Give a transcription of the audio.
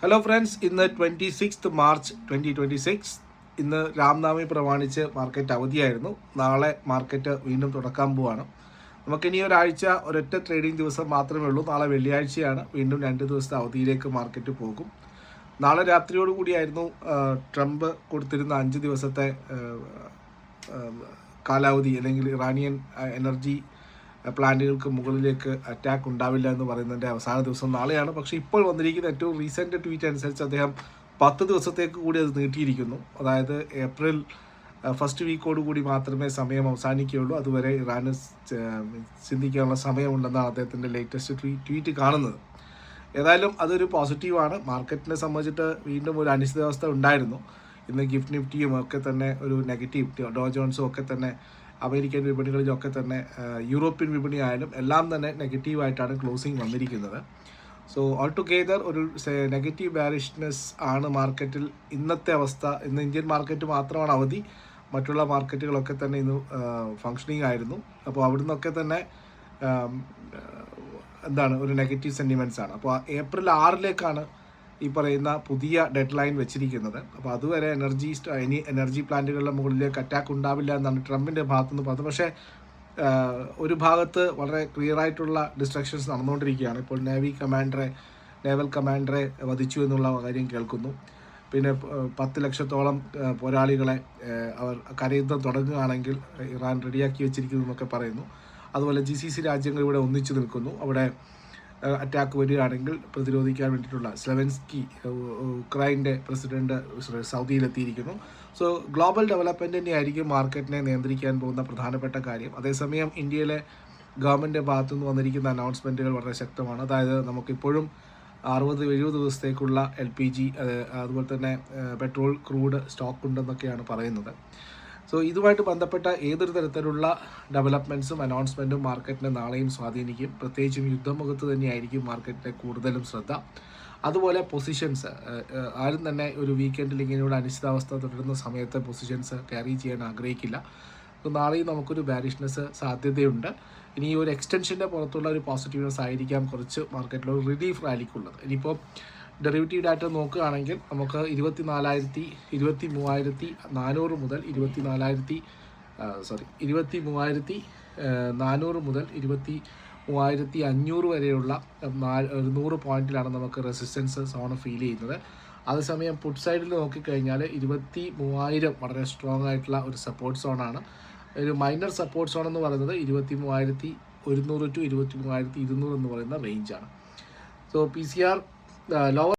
Hello friends, ഇന്ന് 26 March 2026. ഇന്ന് രാംനവമി പ്രമാണിച്ച് മാർക്കറ്റ് അവധിയായിരുന്നു. നാളെ മാർക്കറ്റ് വീണ്ടും തുടക്കാൻ പോവാണ്. നമുക്കിനി ഒരാഴ്ച ഒരൊറ്റ ട്രേഡിംഗ് ദിവസം മാത്രമേ ഉള്ളൂ. നാളെ വെള്ളിയാഴ്ചയാണ്. വീണ്ടും 2 ദിവസത്തെ അവധിയിലേക്ക് മാർക്കറ്റ് പോകും. നാളെ രാത്രിയോടുകൂടിയായിരുന്നു ട്രംപ് കൊടുത്തിരുന്ന 5 ദിവസത്തെ കാലാവധി, അല്ലെങ്കിൽ ഇറാനിയൻ എനർജി പ്ലാന്റുകൾക്ക് മുകളിലേക്ക് അറ്റാക്ക് ഉണ്ടാവില്ല എന്ന് പറയുന്നതിൻ്റെ അവസാന ദിവസം നാളെയാണ്. പക്ഷേ ഇപ്പോൾ വന്നിരിക്കുന്ന ഏറ്റവും റീസെൻറ്റ് ട്വീറ്റ് അനുസരിച്ച് അദ്ദേഹം 10 ദിവസത്തേക്ക് കൂടി അത് നീട്ടിയിരിക്കുന്നു. അതായത് ഏപ്രിൽ ഫസ്റ്റ് വീക്കോടുകൂടി മാത്രമേ സമയം അവസാനിക്കുകയുള്ളൂ. അതുവരെ ഇറാന് ചിന്തിക്കാനുള്ള സമയമുണ്ടെന്നാണ് അദ്ദേഹത്തിൻ്റെ ലേറ്റസ്റ്റ് ട്വീറ്റ് കാണുന്നത്. ഏതായാലും അതൊരു പോസിറ്റീവാണ്. മാർക്കറ്റിനെ സംബന്ധിച്ചിട്ട് വീണ്ടും ഒരു അനിശ്ചിതാവസ്ഥ ഉണ്ടായിരുന്നു. ഇന്ന് ഗിഫ്റ്റ് നിഫ്റ്റിയും ഒക്കെ തന്നെ ഒരു നെഗറ്റീവ്, ഡോ ജോൺസും ഒക്കെ തന്നെ അമേരിക്കൻ വിപണികളിലൊക്കെ തന്നെ യൂറോപ്യൻ വിപണി ആയാലും എല്ലാം തന്നെ നെഗറ്റീവായിട്ടാണ് ക്ലോസിങ് വന്നിരിക്കുന്നത്. സോ ഓൾ ടുഗെദർ ഒരു നെഗറ്റീവ് ബാരിഷ്നെസ് ആണ് മാർക്കറ്റിൽ ഇന്നത്തെ അവസ്ഥ. ഇന്ന് ഇന്ത്യൻ മാർക്കറ്റ് മാത്രമാണ് അവധി. മറ്റുള്ള മാർക്കറ്റുകളൊക്കെ തന്നെ ഇന്ന് ഫങ്ഷനിങ് ആയിരുന്നു. അപ്പോൾ അവിടുന്നൊക്കെ തന്നെ ഒരു നെഗറ്റീവ് സെൻറ്റിമെൻറ്റ്സ് ആണ്. അപ്പോൾ ഏപ്രിൽ 6 ഈ പറയുന്ന പുതിയ ഡെഡ് ലൈൻ വെച്ചിരിക്കുന്നത്. അപ്പോൾ അതുവരെ എനർജി പ്ലാന്റുകളുടെ മുകളിലേക്ക് അറ്റാക്ക് ഉണ്ടാവില്ല എന്നാണ് ട്രംപിൻ്റെ ഭാഗത്തുനിന്ന് പറഞ്ഞത്. പക്ഷേ ഒരു ഭാഗത്ത് വളരെ ക്ലിയർ ആയിട്ടുള്ള ഡിസ്ട്രക്ഷൻസ് നടന്നുകൊണ്ടിരിക്കുകയാണ്. ഇപ്പോൾ നേവൽ കമാൻഡറെ വധിച്ചു എന്നുള്ള കാര്യം കേൾക്കുന്നു. പിന്നെ 10 ലക്ഷത്തോളം പോരാളികളെ അവർ കരയുദ്ധം തുടങ്ങുകയാണെങ്കിൽ ഇറാൻ റെഡിയാക്കി വെച്ചിരിക്കുന്നു എന്നൊക്കെ പറയുന്നു. അതുപോലെ GCC രാജ്യങ്ങൾ ഇവിടെ ഒന്നിച്ചു നിൽക്കുന്നു. അവിടെ അറ്റാക്ക് വരികയാണെങ്കിൽ പ്രതിരോധിക്കാൻ വേണ്ടിയിട്ടുള്ള സെലൻസ്കി, ഉക്രൈൻ്റെ പ്രസിഡന്റ്, സൗദിയിലെത്തിയിരിക്കുന്നു. സോ ഗ്ലോബൽ ഡെവലപ്മെൻറ്റ് തന്നെയായിരിക്കും മാർക്കറ്റിനെ നിയന്ത്രിക്കാൻ പോകുന്ന പ്രധാനപ്പെട്ട കാര്യം. അതേസമയം ഇന്ത്യയിലെ ഗവൺമെൻറ്റിൻ്റെ ഭാഗത്തുനിന്ന് വന്നിരിക്കുന്ന അനൗൺസ്മെൻറ്റുകൾ വളരെ ശക്തമാണ്. അതായത് നമുക്കിപ്പോഴും 60-70 ദിവസത്തേക്കുള്ള LPG, അതുപോലെ തന്നെ പെട്രോൾ, ക്രൂഡ് സ്റ്റോക്ക് ഉണ്ടെന്നൊക്കെയാണ് പറയുന്നത്. സോ ഇതുമായിട്ട് ബന്ധപ്പെട്ട ഏതൊരു തരത്തിലുള്ള ഡെവലപ്മെൻറ്റ്സും അനൗൺസ്മെൻറ്റും മാർക്കറ്റിനെ നാളെയും സ്വാധീനിക്കും. പ്രത്യേകിച്ചും യുദ്ധമുഖത്ത് തന്നെയായിരിക്കും മാർക്കറ്റിലെ കൂടുതലും ശ്രദ്ധ. അതുപോലെ പൊസിഷൻസ് ആരും തന്നെ ഒരു വീക്കെൻഡിൽ ഇങ്ങനെയുള്ള അനിശ്ചിതാവസ്ഥ തുടരുന്ന സമയത്ത് പൊസിഷൻസ് ക്യാരി ചെയ്യാൻ ആഗ്രഹിക്കില്ല. അപ്പോൾ നാളെയും നമുക്കൊരു ബാരിഷ്നെസ് സാധ്യതയുണ്ട്. ഇനി ഒരു എക്സ്റ്റൻഷൻ്റെ പുറത്തുള്ള ഒരു പോസിറ്റീവ്നെസ് ആയിരിക്കാം കുറച്ച് മാർക്കറ്റിലൊരു റിലീഫ് റാലിക്കുള്ളത്. ഇനിയിപ്പോൾ ഡെറിവേറ്റീവ് ഡാറ്റ നോക്കുകയാണെങ്കിൽ നമുക്ക് 23,400 മുതൽ 23,500 വരെയുള്ള 100 പോയിന്റിലാണ് നമുക്ക് റെസിസ്റ്റൻസ് സോൺ ഫീൽ ചെയ്യുന്നത്. അതേസമയം പുട്ട് സൈഡിൽ നോക്കിക്കഴിഞ്ഞാൽ 23,000 വളരെ സ്ട്രോങ് ആയിട്ടുള്ള ഒരു സപ്പോർട്ട് സോണാണ്. ഒരു മൈനർ സപ്പോർട്ട് സോൺ എന്ന് പറയുന്നത് 23,100 to 23,200 എന്ന് പറയുന്ന റേഞ്ചാണ്. So PCR lower